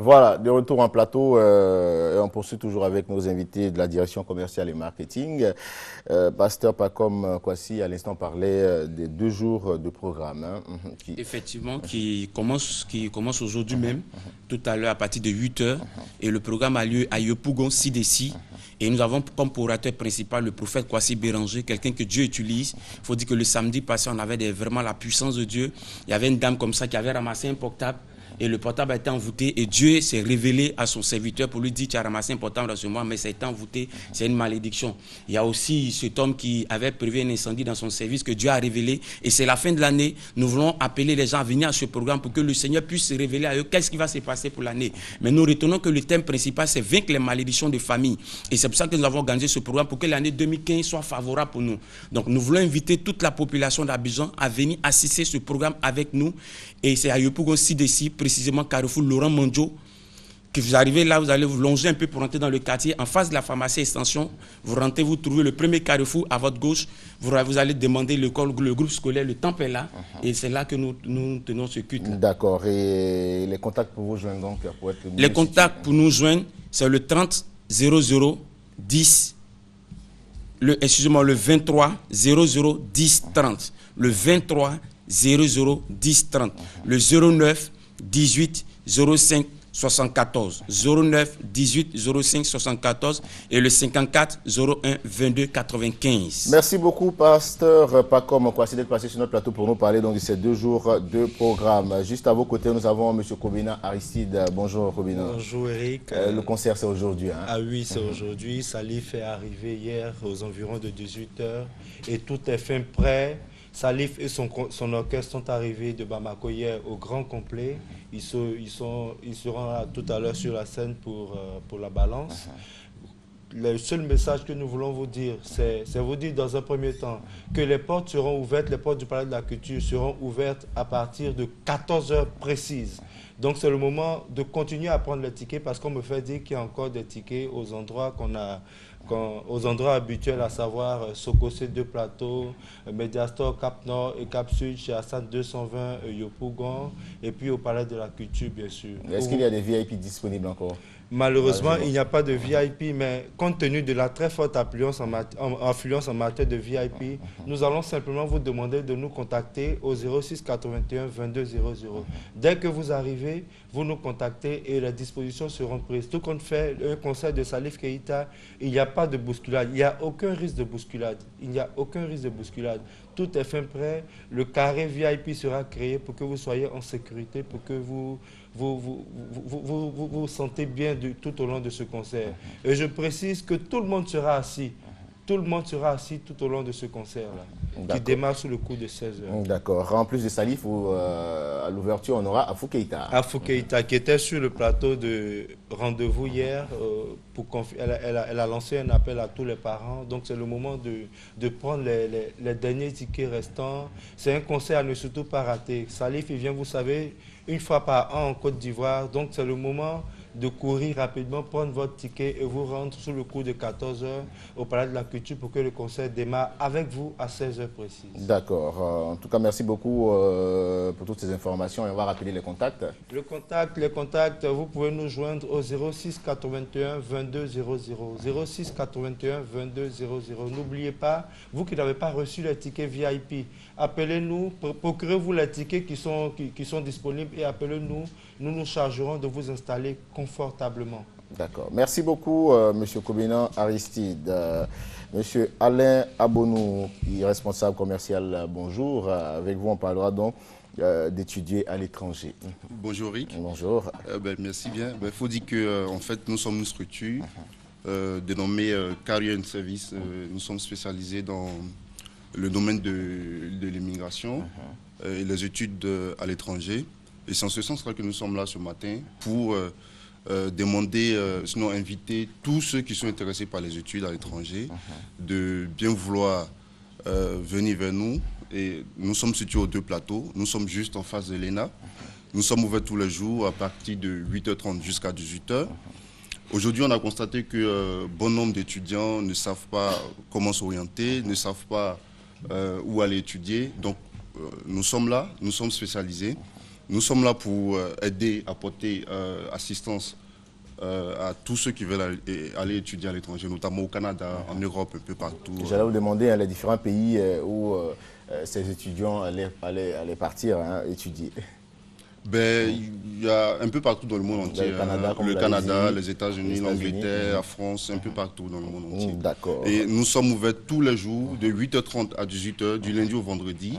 Voilà, de retour en plateau, et on poursuit toujours avec nos invités de la direction commerciale et marketing. Pasteur Pacom Kwasi, à l'instant, parlait des 2 jours de programme. Effectivement, qui commence aujourd'hui même, tout à l'heure à partir de 8 heures. Et le programme a lieu à Yopougon, CDC. Et nous avons comme orateur principal le prophète Kwasi Béranger, quelqu'un que Dieu utilise. Il faut dire que le samedi passé, on avait vraiment la puissance de Dieu. Il y avait une dame comme ça qui avait ramassé un portable. Et le portable a été envoûté et Dieu s'est révélé à son serviteur pour lui dire: tu as ramassé un portable dans ce mois, mais ça a été envoûté, c'est une malédiction. Il y a aussi cet homme qui avait prévu un incendie dans son service que Dieu a révélé. Et c'est la fin de l'année. Nous voulons appeler les gens à venir à ce programme pour que le Seigneur puisse se révéler à eux. Qu'est-ce qui va se passer pour l'année? Mais nous retenons que le thème principal, c'est vaincre les malédictions de famille. Et c'est pour ça que nous avons organisé ce programme, pour que l'année 2015 soit favorable pour nous. Donc nous voulons inviter toute la population d'Abidjan à venir assister à ce programme avec nous. Et c'est à Yopougon CDC, précisément Carrefour Laurent Mondjo, que vous arrivez là, vous allez vous longer un peu pour rentrer dans le quartier. En face de la pharmacie Extension, vous rentrez, vous trouvez le premier Carrefour à votre gauche. Vous allez demander le groupe scolaire, le temple est là. Et c'est là que nous tenons ce culte. D'accord. Et les contacts pour vous joindre donc pour être les contacts pour nous joindre, c'est le 30 00 10. Le 23 00 10 30. Le 23 00 10 30. Le 09 18 05 74. 09 18 05 74 et le 54 01 22 95. Merci beaucoup, pasteur Pacom Kwasi, d'être passé sur notre plateau pour nous parler donc de ces 2 jours de programme. Juste à vos côtés, nous avons M. Kobina Aristide. Bonjour, Kobina. Bonjour, Eric. Le concert, c'est aujourd'hui. Ah oui, c'est aujourd'hui. Salif est arrivé hier aux environs de 18 h et tout est fin prêt. Salif et son orchestre sont arrivés de Bamako hier au grand complet. Ils seront là tout à l'heure sur la scène pour la balance. Le seul message que nous voulons vous dire, c'est vous dire dans un premier temps que les portes seront ouvertes, les portes du Palais de la Culture seront ouvertes à partir de 14 h précises. Donc c'est le moment de continuer à prendre les tickets, parce qu'on me fait dire qu'il y a encore des tickets aux endroits aux endroits habituels, à savoir Sokosé 2 plateaux, Mediastor Cap Nord et Cap Sud, chez Hassan 220 Yopougon, et puis au Palais de la Culture, bien sûr. Est-ce qu'il y a des VIP disponibles encore? Malheureusement, il n'y a pas de VIP, mais compte tenu de la très forte affluence en matière de VIP, nous allons simplement vous demander de nous contacter au 06 81 22 00. Dès que vous arrivez, vous nous contactez et les dispositions seront prises. Tout compte fait, un concert de Salif Keïta, il n'y a pas de bousculade. Il n'y a aucun risque de bousculade. Il n'y a aucun risque de bousculade. Tout est fin prêt. Le carré VIP sera créé pour que vous soyez en sécurité, pour que vous sentez bien tout au long de ce concert. Et je précise que tout le monde sera assis. Tout le monde sera assis tout au long de ce concert-là, qui démarre sous le coup de 16 h. D'accord. En plus de Salif, à l'ouverture, on aura Afou Keïta. Afou Keïta, qui était sur le plateau de rendez-vous hier. Elle a lancé un appel à tous les parents. Donc c'est le moment de prendre les derniers tickets restants. C'est un concert à ne surtout pas rater. Salif, il vient, vous savez, une fois par an en Côte d'Ivoire. Donc c'est le moment de courir rapidement, prendre votre ticket et vous rendre sous le coup de 14 h au Palais de la Culture pour que le concert démarre avec vous à 16 h précises. D'accord. En tout cas, merci beaucoup pour toutes ces informations et on va rappeler les contacts. Les contacts, vous pouvez nous joindre au 06 81 22 00. 06 81 22 00. N'oubliez pas, vous qui n'avez pas reçu les tickets VIP, appelez-nous, procurez-vous les tickets qui sont disponibles et appelez-nous. Nous nous chargerons de vous installer confortablement. D'accord. Merci beaucoup, M. Kobina Aristide. M. Alain Abonou, responsable commercial, bonjour. Avec vous, on parlera donc d'étudier à l'étranger. Bonjour Rick. Bonjour. Merci bien. Il faut dire que en fait, nous sommes une structure dénommée Career and Service. Nous sommes spécialisés dans le domaine de l'immigration et les études à l'étranger. Et c'est en ce sens-là que nous sommes là ce matin pour demander, sinon inviter tous ceux qui sont intéressés par les études à l'étranger de bien vouloir venir vers nous. Et nous sommes situés aux 2 plateaux. Nous sommes juste en face de l'ENA. Nous sommes ouverts tous les jours à partir de 8 h 30 jusqu'à 18 h. Aujourd'hui, on a constaté que bon nombre d'étudiants ne savent pas comment s'orienter, ne savent pas où aller étudier. Donc, nous sommes là, nous sommes spécialisés. Nous sommes là pour aider, apporter assistance à tous ceux qui veulent aller étudier à l'étranger, notamment au Canada, en Europe, un peu partout. J'allais vous demander les différents pays où ces étudiants allaient partir étudier. Ben, il y a un peu partout dans le monde entier. Le Canada, les États-Unis, l'Angleterre, la France, un peu partout dans le monde entier. D'accord. Et nous sommes ouverts tous les jours, de 8h30 à 18h, du lundi au vendredi.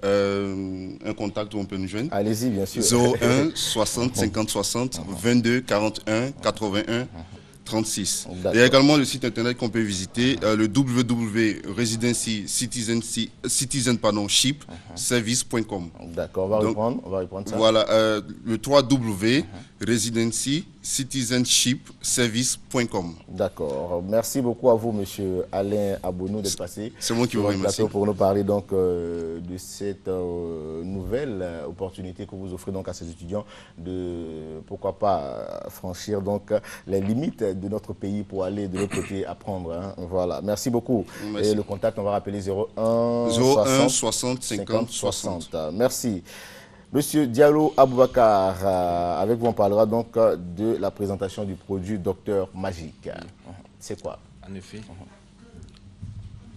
Un contact où on peut nous joindre. Allez-y, bien sûr. 01 60 50 60 22 41 81 36. Il y a également le site internet qu'on peut visiter, le www.residencyship-service.com. D'accord, on va reprendre ça. Voilà, le 3W residencycitizenshipservice.com. D'accord. Merci beaucoup à vous, monsieur Alain Abonou, d'être passé. C'est moi qui vous remercie. Pour nous parler donc de cette nouvelle opportunité que vous offrez donc à ces étudiants de, pourquoi pas, franchir donc les limites de notre pays pour aller de l'autre côté apprendre. Hein. Voilà. Merci beaucoup. Merci. Et le contact, on va rappeler 01 60 50 60. Merci. Monsieur Diallo Aboubakar, avec vous on parlera donc de la présentation du produit Docteur Magique. C'est quoi? En effet.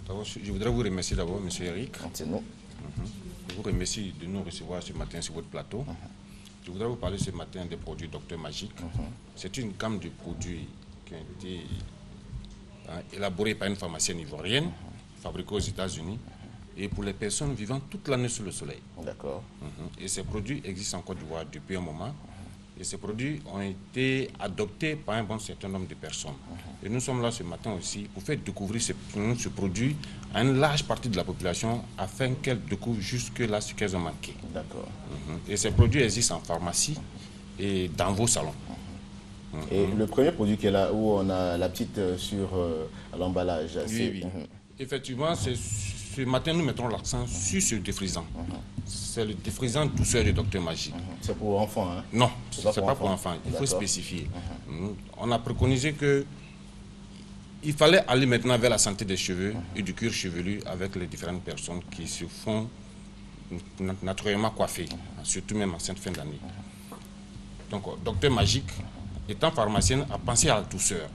Je voudrais vous remercier d'abord, monsieur Eric. C'est nous. Je vous remercie de nous recevoir ce matin sur votre plateau. Je voudrais vous parler ce matin des produits Docteur Magique. C'est une gamme de produits qui ont été élaborés par une pharmacienne ivoirienne, fabriqués aux États-Unis, et pour les personnes vivant toute l'année sous le soleil. D'accord. Et ces produits existent en Côte d'Ivoire depuis un moment. Et ces produits ont été adoptés par un bon certain nombre de personnes. Et nous sommes là ce matin aussi pour faire découvrir ce produit à une large partie de la population afin qu'elle découvre jusque-là ce qu'elles ont manqué. D'accord. Et ces produits existent en pharmacie et dans vos salons. Et le premier produit qui est là, où on a la petite sur l'emballage. Oui. Effectivement, ce matin, nous mettrons l'accent sur ce défrisant. C'est le défrisant douceur du Docteur Magique. C'est pour enfants, hein? Non, ce n'est pas pour enfants. Il faut spécifier. On a préconisé qu'il fallait aller maintenant vers la santé des cheveux et du cuir chevelu avec les différentes personnes qui se font naturellement coiffer, surtout même en cette fin d'année. Donc, Docteur Magique, étant pharmacienne, a pensé à la douceur,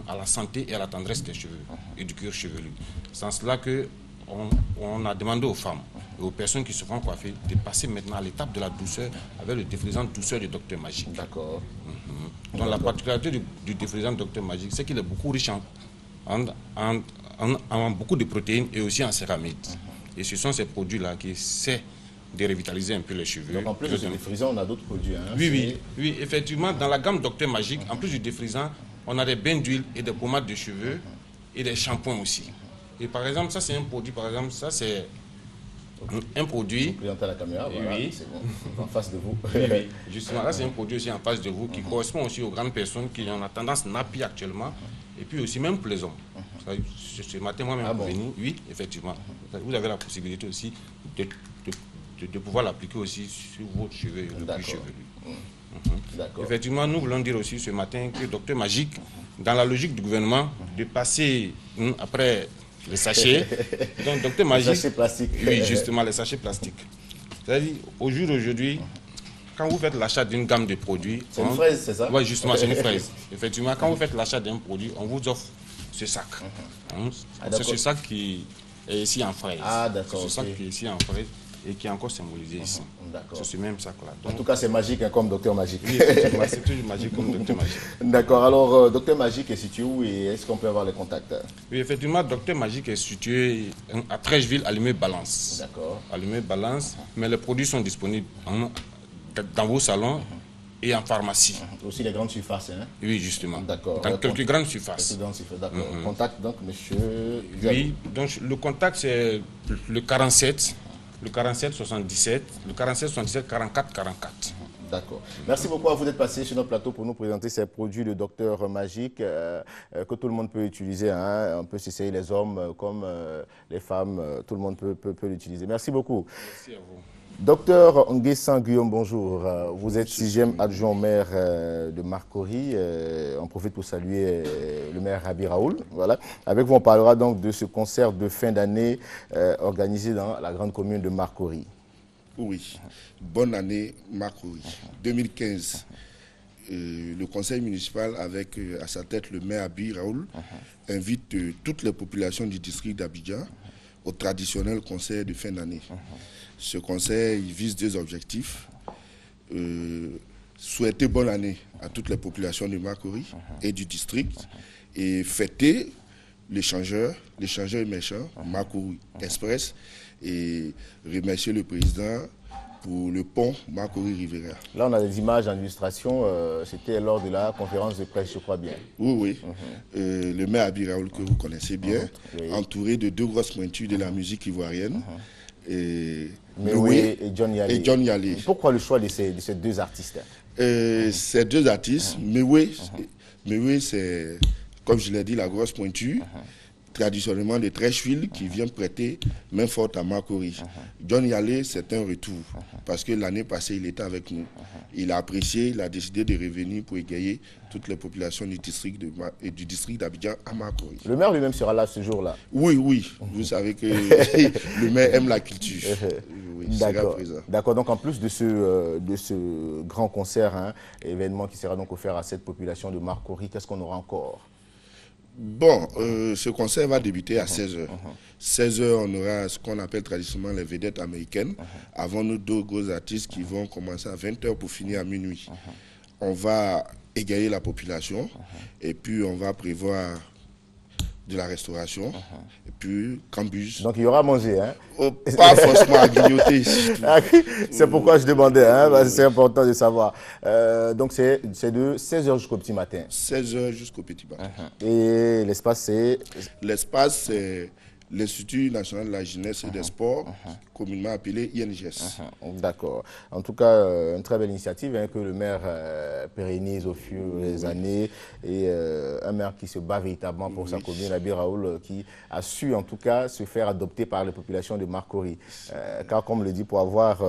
à la santé et à la tendresse des cheveux et du cuir chevelu. C'est en cela qu'on a demandé aux femmes et aux personnes qui se font coiffer de passer maintenant à l'étape de la douceur avec le défrisant douceur du Docteur Magique. D'accord. Donc la particularité du défrisant Docteur Magique, c'est qu'il est beaucoup riche en beaucoup de protéines et aussi en céramide. Et ce sont ces produits-là qui essaient de revitaliser un peu les cheveux. Donc en plus de ce défrisant, on a d'autres produits. Hein, oui, effectivement, dans la gamme Docteur Magique, en plus du défrisant, on a des bains d'huile et des pommades de cheveux et des shampoings aussi. Et par exemple, ça c'est un produit, un produit... Vous présentez à la caméra, voilà, oui. c'est bon, en face de vous. Oui. Justement, là c'est un produit aussi en face de vous qui correspond aussi aux grandes personnes qui ont la tendance nappie actuellement, et puis aussi même pour les hommes. Ce matin, moi-même, oui, effectivement. Vous avez la possibilité aussi de pouvoir l'appliquer aussi sur vos cheveux, le cuir chevelu. Effectivement, nous voulons dire aussi ce matin que Docteur Magique, dans la logique du gouvernement, de passer après les sachets, donc Docteur Magique, les sachets plastiques. Oui, justement, les sachets plastiques. C'est-à-dire, au jour d'aujourd'hui, quand vous faites l'achat d'une gamme de produits... C'est une fraise, c'est ça? Oui, justement, c'est une fraise. Effectivement, quand vous faites l'achat d'un produit, on vous offre ce sac. C'est ce sac qui est ici en fraise. Ah, d'accord. C'est ce sac qui est ici en fraise et qui est encore symbolisé ici. C'est ce même sac-là. En tout cas, c'est magique hein, comme Docteur Magique. Oui, effectivement, c'est toujours magique comme Docteur Magique. D'accord. Alors, Docteur Magique est situé où et est-ce qu'on peut avoir les contacts? Oui, effectivement, Docteur Magique est situé à Trècheville, à Limay-Balance. D'accord. À Limay-Balance, mais les produits sont disponibles dans vos salons et en pharmacie. Aussi les grandes surfaces, hein? Oui, justement. D'accord. Dans quelques grandes surfaces. D'accord. Contact, donc, monsieur... Oui, donc le contact, c'est le 47, le 47 77, le 47 77 44 44. D'accord. Merci beaucoup à vous d'être passé sur notre plateau pour nous présenter ces produits de Docteur Magique que tout le monde peut utiliser. Hein. On peut s'essayer, les hommes comme les femmes, tout le monde peut l'utiliser. Merci beaucoup. Merci à vous. Docteur Nguessan Guillaume, bonjour. Vous êtes 6e adjoint au maire de Marcory. On profite pour saluer le maire Rabi Raoul. Voilà. Avec vous, on parlera donc de ce concert de fin d'année organisé dans la grande commune de Marcory. Oui. Bonne année, Marcory. 2015, le conseil municipal, avec à sa tête le maire Abi Raoul, invite toutes les populations du district d'Abidjan au traditionnel conseil de fin d'année. Ce conseil vise 2 objectifs. Souhaiter bonne année à toutes les populations de Marcory et du district et fêter l'échangeur émergent Marcory Express et remercier le président pour le pont Marcory-Rivera. Là, on a des images en illustration. C'était lors de la conférence de presse, je crois bien. Oui. Le maire Abi Raoul, que vous connaissez bien, entouré de 2 grosses pointures de la musique ivoirienne. Mewé et John Yalé. Pourquoi le choix de ces 2 artistes? Ces 2 artistes, Mewé, c'est, comme je l'ai dit, la grosse pointure. Traditionnellement de Trècheville qui vient prêter main forte à Marcory. John Yalé, c'est un retour parce que l'année passée, il était avec nous. Il a apprécié, il a décidé de revenir pour égayer toutes les populations du district d'Abidjan à Marcory. Le maire lui-même sera là ce jour-là? Oui. Vous savez que le maire aime la culture. Oui, D'accord. Donc en plus de ce grand concert, événement qui sera donc offert à cette population de Marcory, qu'est-ce qu'on aura encore? Bon, ce concert va débuter à 16h. 16h, on aura ce qu'on appelle traditionnellement les vedettes américaines. Avant nous, 2 gros artistes qui vont commencer à 20h pour finir à minuit. On va égayer la population et puis on va prévoir de la restauration et puis cambus. Donc il y aura à manger, hein? Pas forcément à grignoter. C'est pourquoi je demandais, c'est important de savoir. Donc c'est de 16h jusqu'au petit matin. 16h jusqu'au petit matin. Et l'espace c'est? L'espace c'est l'Institut national de la jeunesse et des sports, communément appelé INGS. D'accord. En tout cas, une très belle initiative que le maire pérennise au fur des années et un maire qui se bat véritablement pour sa commune, Abi Raoul, qui a su en tout cas se faire adopter par les populations de Marcory. Car comme le dit, pour avoir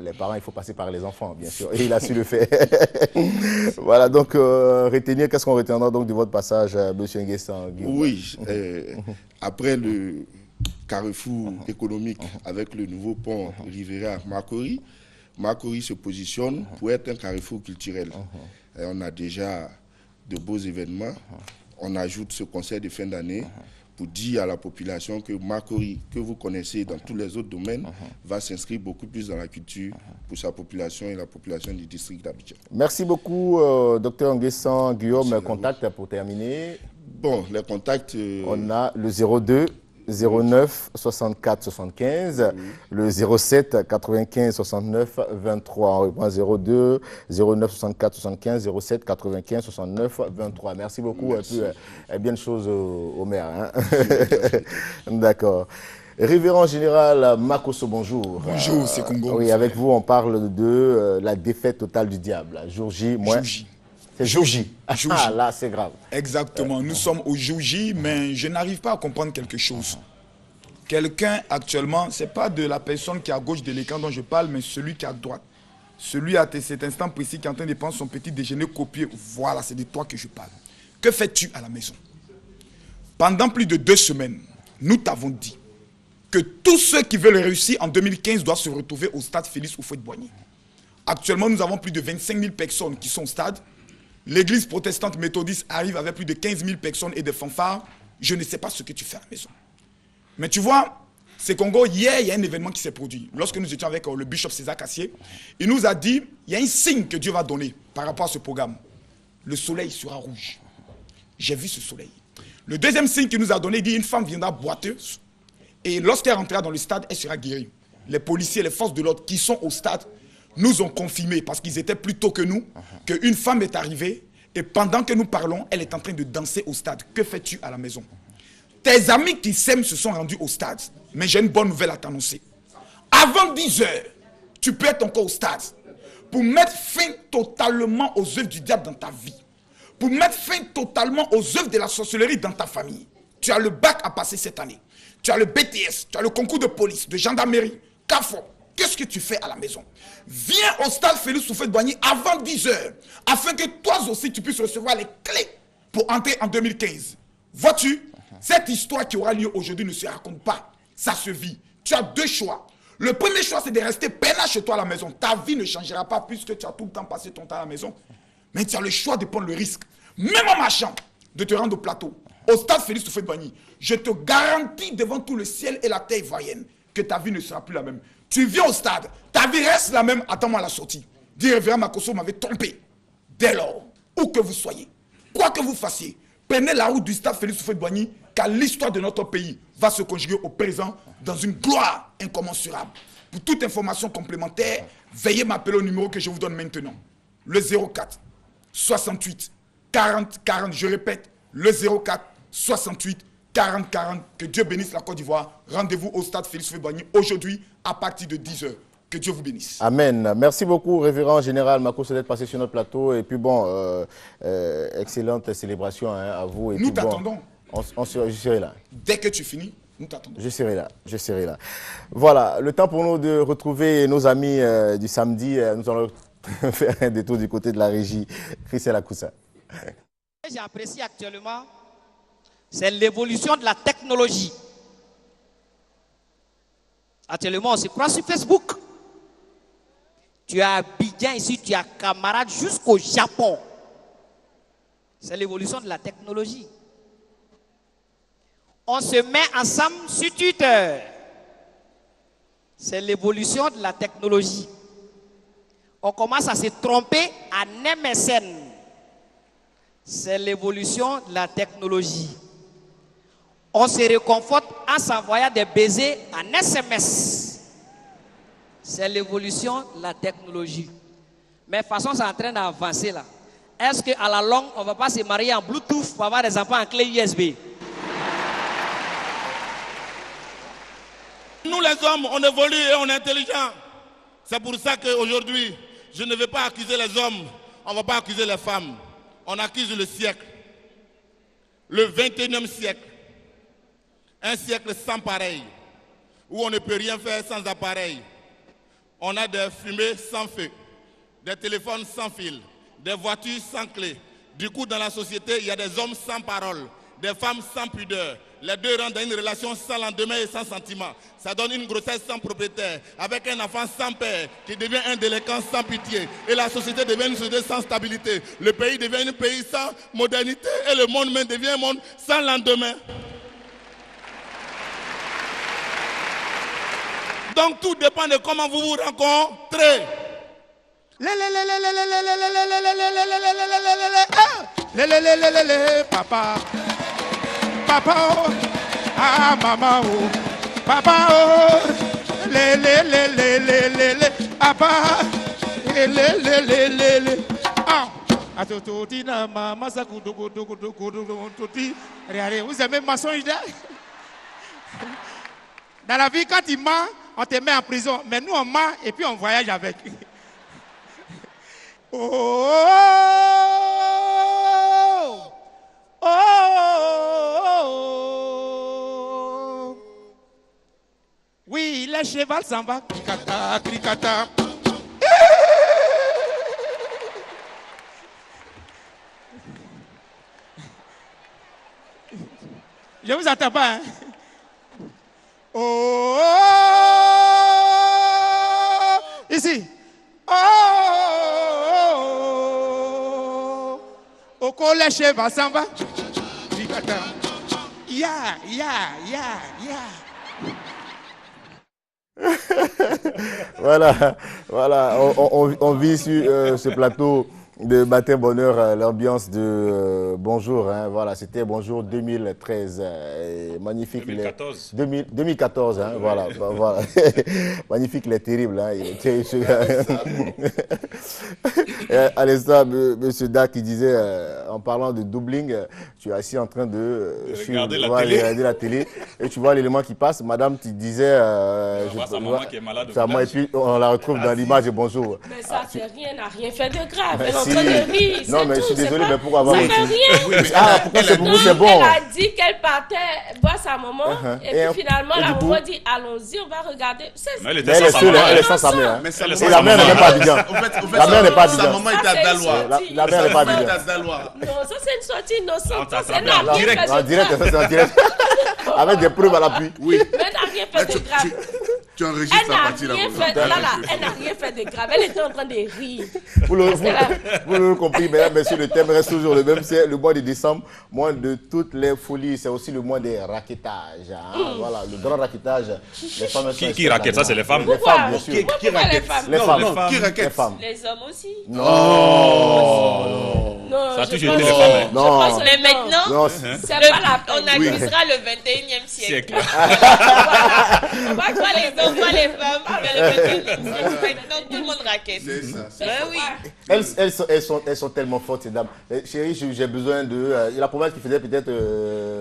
les parents, il faut passer par les enfants, bien sûr. Et il a su le faire. Voilà, donc qu'est-ce qu'on retiendra donc de votre passage, M. Nguessan? Oui, après le carrefour économique avec le nouveau pont Rivera Marcory, Marcory se positionne pour être un carrefour culturel. Et on a déjà de beaux événements. On ajoute ce concert de fin d'année pour dire à la population que Marcory, que vous connaissez dans tous les autres domaines, va s'inscrire beaucoup plus dans la culture pour sa population et la population du district d'Abidjan. Merci beaucoup, Dr Nguessan Guillaume. Contact pour terminer. Bon, les contacts... On a le 02 09 64 75, le 07 95 69 23. On reprend 02 09 64 75, 07 95 69 23. Merci beaucoup. Merci. Et puis, bien de choses au maire. D'accord. Révérend général Makosso, bonjour. Bonjour, c'est Congo. Oui, avec vous, on parle de la défaite totale du diable. Jour J, moins. C'est jour J. Ah, là, c'est grave. Exactement. Nous sommes au jour J, mais je n'arrive pas à comprendre quelque chose. Quelqu'un, actuellement, ce n'est pas de la personne qui est à gauche de l'écran dont je parle, mais celui qui est à droite. Celui à cet instant précis qui est en train de prendre son petit déjeuner copié. Voilà, c'est de toi que je parle. Que fais-tu à la maison? Pendant plus de 2 semaines, nous t'avons dit que tous ceux qui veulent réussir en 2015 doivent se retrouver au stade Félix Houphouët-Boigny. Actuellement, nous avons plus de 25 000 personnes qui sont au stade. L'église protestante méthodiste arrive avec plus de 15 000 personnes et des fanfares. Je ne sais pas ce que tu fais à la maison. Mais tu vois, c'est Congo, hier, il y a un événement qui s'est produit. Lorsque nous étions avec le bishop César Cassier, il nous a dit, il y a un signe que Dieu va donner par rapport à ce programme. Le soleil sera rouge. J'ai vu ce soleil. Le deuxième signe qu'il nous a donné, il dit, une femme viendra boiteuse. Et lorsqu'elle rentrera dans le stade, elle sera guérie. Les policiers, les forces de l'ordre qui sont au stade, nous ont confirmé, parce qu'ils étaient plus tôt que nous, qu'une femme est arrivée et pendant que nous parlons, elle est en train de danser au stade. Que fais-tu à la maison? Tes amis qui s'aiment se sont rendus au stade, mais j'ai une bonne nouvelle à t'annoncer. Avant 10 heures, tu peux être encore au stade pour mettre fin totalement aux œuvres du diable dans ta vie, pour mettre fin totalement aux œuvres de la sorcellerie dans ta famille. Tu as le bac à passer cette année, tu as le BTS, tu as le concours de police, de gendarmerie, CAFO. Qu'est-ce que tu fais à la maison? Viens au stade Félix Houphouët-Boigny avant 10 heures, afin que toi aussi tu puisses recevoir les clés pour entrer en 2015. Vois-tu, cette histoire qui aura lieu aujourd'hui ne se raconte pas, ça se vit. Tu as 2 choix. Le premier choix, c'est de rester peinard chez toi à la maison. Ta vie ne changera pas puisque tu as tout le temps passé ton temps à la maison. Mais tu as le choix de prendre le risque, même en marchant, de te rendre au plateau, au stade Félix Houphouët-Boigny. Je te garantis devant tout le ciel et la terre ivoirienne que ta vie ne sera plus la même. Tu viens au stade, ta vie reste la même, attends-moi à la sortie. Dis, révérend Makosso m'avait trompé. Dès lors, où que vous soyez, quoi que vous fassiez, prenez la route du stade Félix Houphouët-Boigny, car l'histoire de notre pays va se conjuguer au présent dans une gloire incommensurable. Pour toute information complémentaire, veuillez m'appeler au numéro que je vous donne maintenant. Le 04 68 40 40, je répète, le 04 68 40 40. Que Dieu bénisse la Côte d'Ivoire. Rendez-vous au stade Félix Houphouët-Boigny aujourd'hui à partir de 10h. Que Dieu vous bénisse. Amen. Merci beaucoup, révérend général Makosso, d'être passé sur notre plateau. Et puis bon, excellente célébration à vous. Et nous puis, t'attendons. Je serai là. Dès que tu finis, nous t'attendons. Je serai là. Voilà, le temps pour nous de retrouver nos amis du samedi. Nous allons faire un détour du côté de la régie. Christelle Akoussa. Ce que j'apprécie actuellement, c'est l'évolution de la technologie. Actuellement, on se croit sur Facebook. Tu as Abidjan ici, tu as camarade jusqu'au Japon. C'est l'évolution de la technologie. On se met ensemble sur Twitter. C'est l'évolution de la technologie. On commence à se tromper à MSN. C'est l'évolution de la technologie. On se réconforte en s'envoyant des baisers en SMS. C'est l'évolution de la technologie. Mais de toute façon, c'est en train d'avancer là. Est-ce qu'à la longue, on ne va pas se marier en Bluetooth pour avoir des enfants en clé USB? Nous les hommes, on évolue et on est intelligent. C'est pour ça qu'aujourd'hui, je ne vais pas accuser les hommes, on ne va pas accuser les femmes. On accuse le siècle. Le 21e siècle. Un siècle sans pareil. Où on ne peut rien faire sans appareil. On a des fumées sans feu, des téléphones sans fil, des voitures sans clé. Du coup, dans la société, il y a des hommes sans parole, des femmes sans pudeur. Les deux rentrent dans une relation sans lendemain et sans sentiment. Ça donne une grossesse sans propriétaire, avec un enfant sans père, qui devient un délinquant sans pitié. Et la société devient une société sans stabilité. Le pays devient un pays sans modernité et le monde même devient un monde sans lendemain. Donc tout dépend de comment vous vous rencontrez. Papa, papa, oh, ah maman, oh, papa, oh, papa, ah, atototina mama sakudogodogodi, regardez, vous aimez ma songe là? Dans la vie, quand il ment, on te met en prison. Mais nous, on ment et puis on voyage avec. Oh, oh, oh, oh. Oui, le cheval s'en va. Cricata, cricata. Je vous attends pas, hein? Oh, ici. Oh, au collège va s'en va. Ya. Voilà. On vit sur ce plateau de Matin Bonheur l'ambiance de Bonjour. Hein, voilà, c'était Bonjour 2013. Magnifique. 2014. 2014, hein, voilà. Magnifique, il est terrible. Hein, il est terrible. À l'instant, M. Da qui disait, en parlant de doubling, tu es assis en train de regarder la télé et tu vois l'élément qui passe. Madame, tu disais... sa maman qui est malade. Et puis on la retrouve dans l'image de Bonjour. Mais ça fait rien, n'a rien fait de grave. Mais elle est en train de rire. Non, mais je suis désolé, mais pourquoi avoir... Ça fait rien. Pourquoi c'est pour vous, c'est bon? Elle a dit qu'elle partait voir sa maman et puis finalement la maman dit allons-y, on va regarder. Elle était sans sa mère. Et la mère n'est pas Abidjan. La mère n'est pas Abidjan. Sa maman était à Daloa. La mère n'est pas Abidjan. Non, ça c'est une sortie innocente. C'est en direct, ça c'est en direct. Avec des preuves à l'appui. Oui. Mais n'a rien fait de grave. Tu enregistres Elle la n'a partie là. rien fait, elle n'a rien fait de grave. Elle était en train de rire. Vous l'avez compris, mesdames, messieurs, le thème reste toujours le même. C'est le mois de décembre, mois de toutes les folies. C'est aussi le mois des raquettages. Hein. Voilà, le grand raquettage. Les femmes qui raquette ça, c'est les femmes. Les femmes, bien sûr. Qui raquette les femmes. Qui raquette? Les femmes. Les hommes aussi. Non. Ça a toujours été les femmes. Non. Mais maintenant, c'est pas la peine. On accusera le 21e siècle. Pas les hommes, pas les femmes. Maintenant, tout le monde raquette. C'est ça. Ben oui. Elles sont tellement fortes, ces dames. Chérie, j'ai besoin de... la province qui faisait peut-être...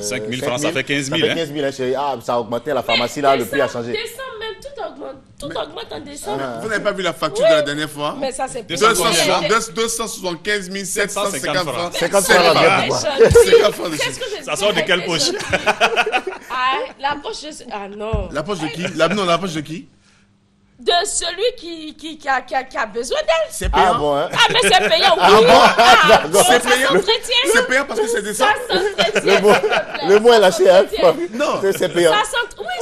5 000 francs, ça fait 15 000. Ça fait 15 000, hein, chérie. Ah, ça a augmenté à la pharmacie, là, le prix a changé. Décembre même, tout augmente. Tout augmente en décembre. Vous n'avez pas vu la facture de la dernière fois? Mais ça, c'est 275 750 francs. 50 francs. Ça sort de quelle poche? La poche de... Ah non. La poche de qui? Non, la poche de qui? De celui qui a besoin d'elle. C'est payant. Ah bon, hein? Ah, mais c'est payant, oui. Ah bon? Ça C'est payant. s'entretient. C'est payant parce que c'est décembre. Ça s'entretient. Le mot est lâché, hein? Non. C'est payant. Oui,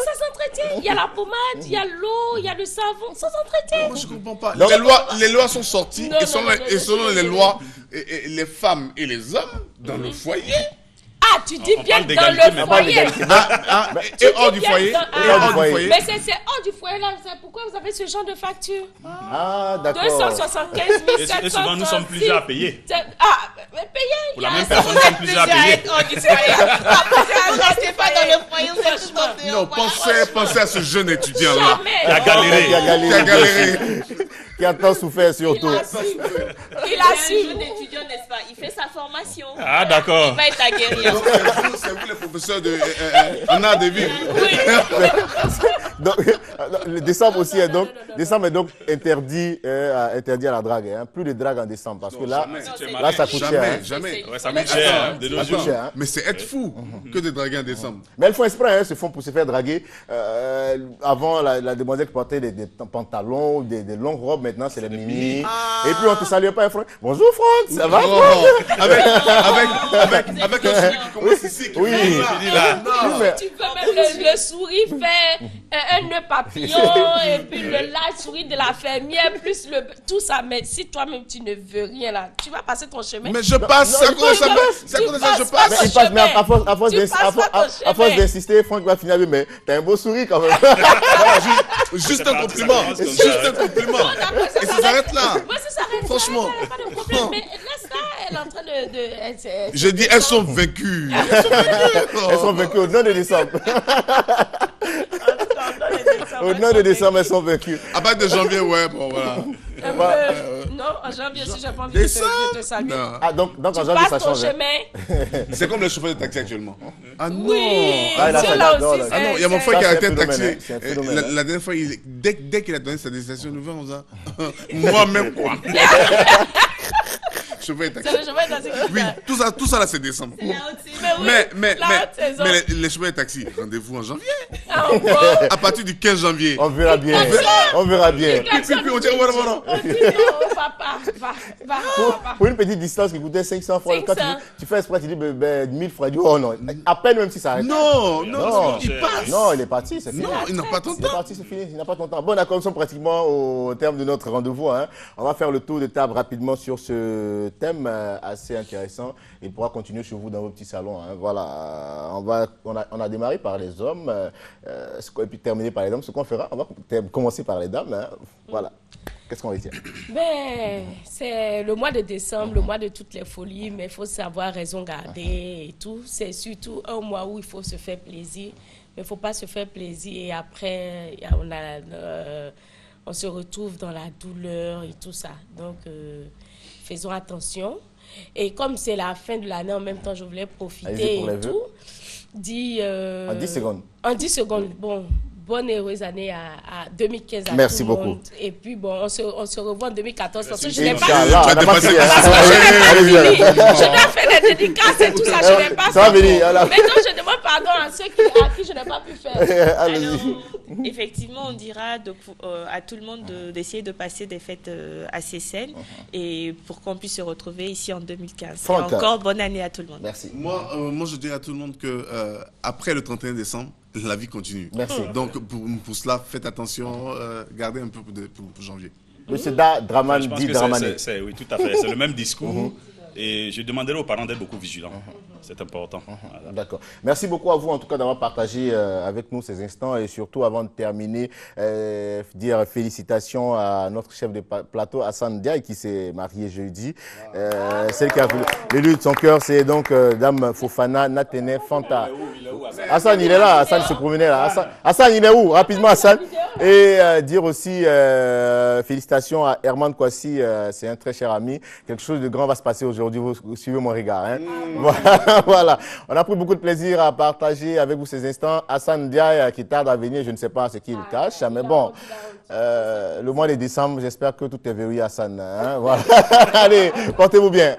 ça s'entretient. Il y a la pommade, il y a l'eau, il y a le savon. Ça s'entretient. Moi, je ne comprends pas. Donc, les lois sont sorties Non, et selon les lois, les femmes et les hommes dans le foyer. Ah, tu dis bien dans le foyer. Et hors du foyer. Mais c'est hors du foyer là. Pourquoi vous avez ce genre de facture? Ah, d'accord. 275 700. Et souvent, nous sommes plusieurs à payer. Ah, mais payer. Pour la même personne, nous sommes plusieurs à payer. Hors du foyer. Restez pas dans le foyer, vous êtes tout en Non, pensez à ce jeune étudiant là. Qui a galéré. Qui a tant souffert surtout. Il a su. Un jeune étudiant, n'est-ce pas? Il fait sa formation. Ah, d'accord. Il va être aguerri. C'est vous les professeurs en art de vivre. Donc, le décembre aussi est donc interdit à la drague. Hein. Plus de drague en décembre parce que là ça coûte cher. Hein. Jamais. Ouais, ça coûte cher de nos jours. Cher, hein. Mais c'est être fou que de draguer en décembre. Mais elles font exprès, se font pour se faire draguer. Avant, la demoiselle qui portait des pantalons, des longues robes, maintenant c'est les mini. Et puis on te salue pas, Franck. Bonjour Franck, ça va Avec un sourire qui commence ici. Oui, Tu peux même le sourire fait un nœud papillon et puis le large sourire de la fermière plus tout ça. Mais si toi-même tu ne veux rien là, tu vas passer ton chemin. Mais je passe, c'est à cause de ça, je passe. Mais à force d'insister, Franck va finir, mais t'as un beau sourire quand même. Juste un compliment. Et ça s'arrête là. Franchement. Mais laisse là, elle est en train de... Je dis, elles sont vaincues. Elles sont vaincues au nom de décembre. Au nom de décembre, elles sont vaincues. À partir de janvier, ouais, bon, voilà. Non, en janvier, si j'ai pas envie de te saluer. Ah, donc en janvier, ça change. C'est comme le chauffeur de taxi actuellement. Ah non. Oui, il y a mon frère qui a arrêté un taxi. La dernière fois, dès qu'il a donné sa destination, nous venons ça. Moi-même, quoi. Chauffeur de taxi. C'est le chauffeur de taxi. Oui, tout ça là, c'est décembre. Mais les chauffeurs de taxi, rendez-vous en janvier. À partir du 15 janvier. On verra bien. On verra bien. Puis on dit, voilà. Papa, va. Pour une petite distance qui coûtait 500 francs, quand tu fais exprès, tu dis 1000 francs. Oh non, à peine même si ça arrête. Non, il passe. Non, il est parti, c'est fini. Non, il n'a pas ton temps. Il est parti, c'est fini, il n'a pas ton temps. Bon, d'accord, nous sommes pratiquement au terme de notre rendez-vous. Hein. On va faire le tour de table rapidement sur ce thème assez intéressant. Il pourra continuer chez vous dans vos petits salons. Hein. Voilà, on a démarré par les hommes et puis terminé par les dames. Ce qu'on fera, on va commencer par les dames. Hein. Voilà. Qu'est-ce qu'on va dire? C'est le mois de décembre, le mois de toutes les folies, mais il faut savoir raison garder et tout. C'est surtout un mois où il faut se faire plaisir. Mais il ne faut pas se faire plaisir et après, on se retrouve dans la douleur et tout ça. Donc, faisons attention. Et comme c'est la fin de l'année, en même temps, je voulais profiter et tout. En 10 secondes. En 10 secondes, bon. Bonne et heureuse année à 2015 à Merci tout le beaucoup. monde. Et puis bon, on se revoit en 2014 parce que je n'ai n'ai pas fini. Je dois faire les dédicaces et tout ça, je n'ai pas fait. Ça va venir. Maintenant, je demande pardon à ceux à qui je n'ai pas pu faire. Allez-y. effectivement, on dira à tout le monde d'essayer de passer des fêtes assez saines et pour qu'on puisse se retrouver ici en 2015. Et encore, bonne année à tout le monde. Merci. Moi, je dirais à tout le monde que après le 31 décembre, la vie continue. Merci. Donc, pour cela, faites attention, gardez un peu pour janvier. Monsieur Draman dit Dramané. Oui, tout à fait. C'est le même discours. Et je demanderai aux parents d'être beaucoup vigilants. C'est important. Voilà. D'accord. Merci beaucoup à vous, en tout cas, d'avoir partagé avec nous ces instants. Et surtout, avant de terminer, dire félicitations à notre chef de plateau, Hassan Diaye, qui s'est marié jeudi. Celle qui a l'élu de son cœur, c'est donc Dame Fofana Natene Fanta. Hassan, il est là. Hassan se promenait là. Hassan, il est où? Rapidement, Hassan. Et dire aussi félicitations à Herman Kwasi, c'est un très cher ami. Quelque chose de grand va se passer aujourd'hui. Vous suivez mon regard. Hein? Voilà. On a pris beaucoup de plaisir à partager avec vous ces instants. Hassan Diaye qui tarde à venir, je ne sais pas ce qu'il cache, mais bon, le mois de décembre, j'espère que tout est verrouillé, Hassan. Hein? Voilà. Allez, portez-vous bien.